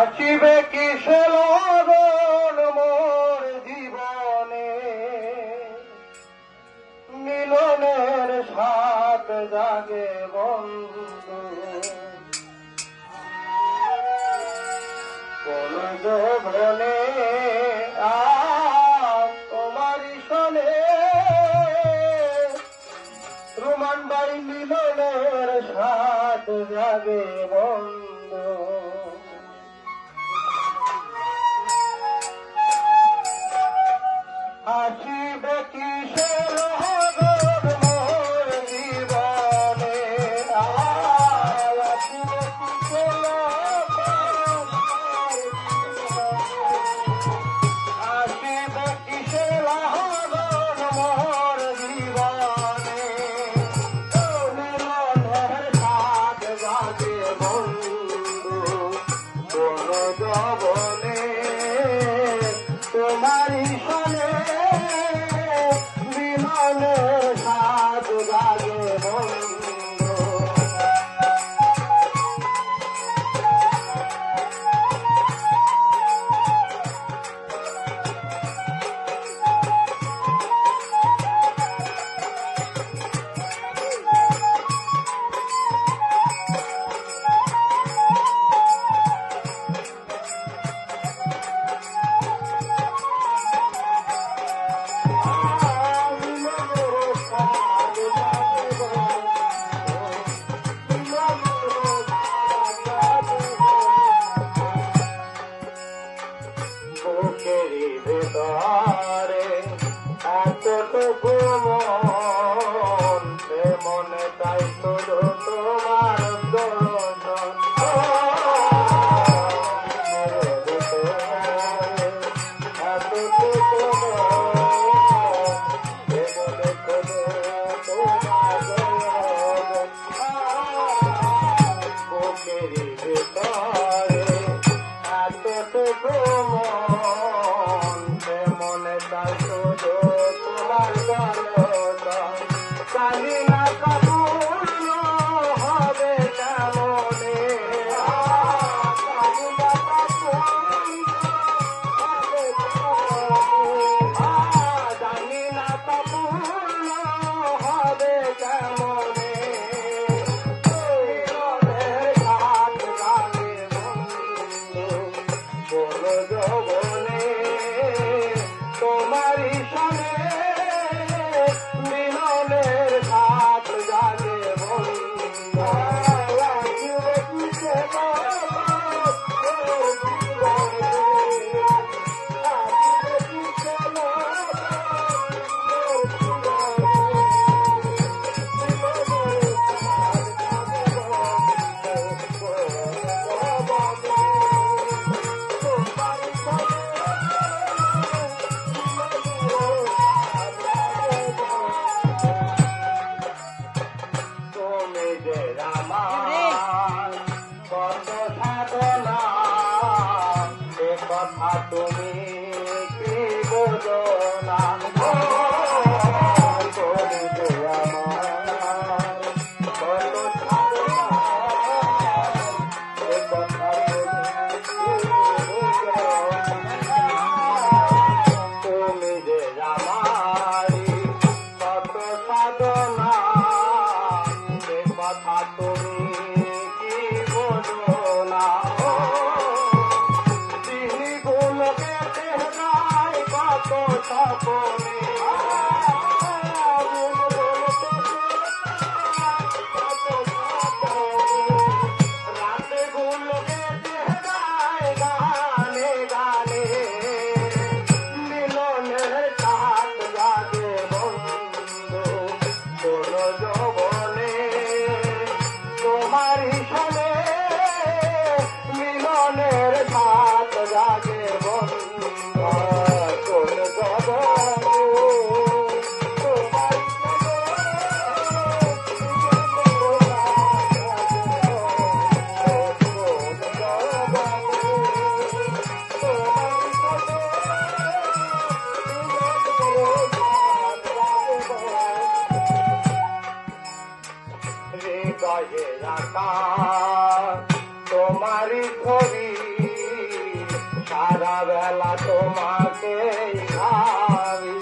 আসিবে কিসে লগন মোর জীবনে, মিলনের সাথ জাগে বন্ধু, কোন যৌবনে তোমারি শোনে, রোমান বাড়ি মিলনের সাথ জাগে বন্ধু। আসিবে কিসে লগন মোর জীবনে, আসিবে কিসে লগন, আসিবে কিসে লগন মোর জীবনে, মিলনের সাথ জাগে বন্ধু, কোন যৌবনে তোমারি শোনে, মিলনের সাথ জাগে বন্ধু। বুকেরি ভেতরে এতটুকু মন, সে মনে তাই শুধু তোমার দর্শন, এতটুকু মন, সে মনে শুধু তোমার দর্শন, বুকেরি ভেতরে এতটুকু মন, সে মনে তাই শুধু তোমার দর্শন, জানি না কবুল হবে কেমনে, জানি না কবুল হবে কেমনে, জানি না কবুল হবে কেমনে, মিলনের সাথ জাগে বন্ধু, কোন যৌবনে তোমারি শোনে, মিলনের সাথ জাগে বন্ধু। আসিবে কিসে লগন মোর জীবনে, আসিবে কিসে লগন মোর জীবনে, মিলনের সাথ জাগে বন্ধু, কোন যৌবনে তোমারি শোনে, তুমি যে আমার কত সাধনা, এ কথা তুমি কি বোঝো না, তুমি যে আমার কত সাধনা, এ কথা তুমি কি বোঝো না, তুমি যে আমারি কত সাধনা, এ কথা তুমি কি বোঝো না, তিনি গুণকে দেখায় কত স্বপনে, রাতে গুণকে দেখায় গানে গানে, মিলনের সাথ জাগে বন্ধু, কোন যৌবনে তোমারি শোনে, মিলনের সাথ জাগে বন্ধু, কোন যৌবনে তোমারি হৃদয়ে রাখা তোমারি ছবি, সারা বেলা তোমাকে ভাবি